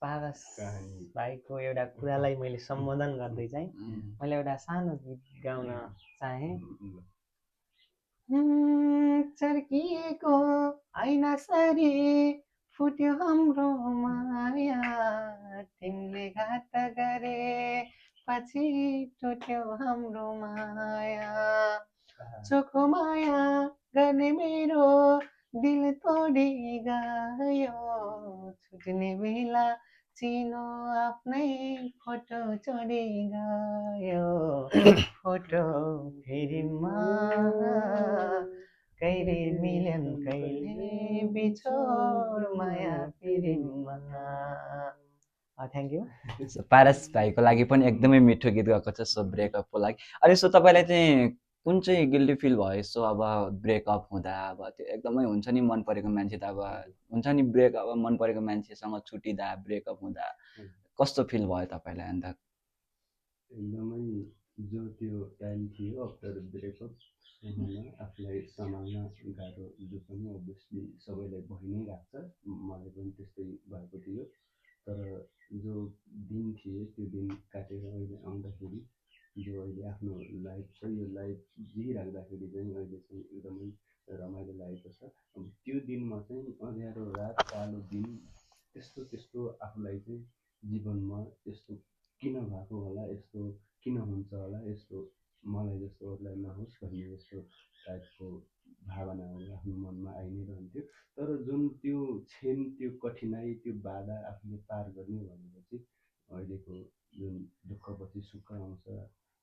पारस कहानी भाइको एउटा कुरालाई मैले सम्बोधन गर्दै चाहिँ मैले एउटा सानो गीत गाउन चाहेँ। चर्किएको ऐना सरी फुट्यो हाम्रो माया, तिमीले घात गरे पछि टुट्यो हाम्रो माया, चोखो माया गर्ने मेरो दिल तोडी गयो, छुट्ने बेला चिनो आफ्नै फोटो चोरी गयो, फोटो फेरिमा कहिले मिलन कहिले बिछोड माया फेरिमा। Thank you. पारस भाइको लागि पनि एकदमै मिठो गीत गाएको छ सो ब्रेकअपको लागि। अनि सो तपाईँलाई चाहिँ कुन चाहिँ गिल्टी फिल भयो सो अब ब्रेकअप हुँदा अब त्यो एकदमै हुन्छ नि मन परेको मान्छे त अब हुन्छ नि ब्रेकअप मन परेको मान्छेसँग छुटिँदा ब्रेकअप हुँदा कस्तो फिल भयो तपाईँलाई? अन्त एकदमै जो त्यो टाइम थियो आफ्टर ब्रेकअप आफूलाई सम्हाल्न गाह्रो, जो पनि अभियसली सबैलाई भइ नै राख्छ, मलाई पनि त्यस्तै भएको थियो। तर जो दिन थिए त्यो दिन काटेर अहिले आउँदाखेरि जो अहिले आफ्नो लाइफ छ, यो लाइफ जिइराख्दाखेरि चाहिँ अहिले चाहिँ एकदमै रमाइलो लागेको छ। अब त्यो दिनमा चाहिँ अँध्यारो रात कालो दिन त्यस्तो त्यस्तो आफूलाई चाहिँ जीवनमा यस्तो किन भएको होला, यस्तो किन हुन्छ होला, यस्तो मलाई जस्तो अरूलाई नहोस् भन्ने यस्तो टाइपको भावनाहरू आफ्नो मनमा आइ नै रहन्थ्यो। तर जुन त्यो क्षण, त्यो कठिनाइ, त्यो बाधा आफूले पार गर्ने भनेपछि अहिलेको जुन दुःखपछि सुख आउँछ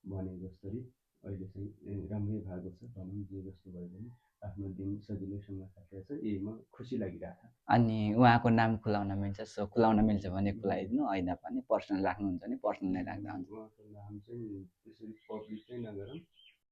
भने जसरी अहिले चाहिँ राम्रै भएको छ भनौँ। जे जस्तो भए पनि आफ्नो दिन सजिलैसँग काटेको छ, यहीमा खुसी लागिरहेको छ। अनि उहाँको नाम खुलाउन मिल्छ सो खुलाउन मिल्छ भने खुलाइदिनु, होइन भने पर्सनल राख्नुहुन्छ भने पर्सनल नै राख्दा हुन्छ। उहाँको नाम चाहिँ त्यसरी पब्लिक चाहिँ नगरौँ,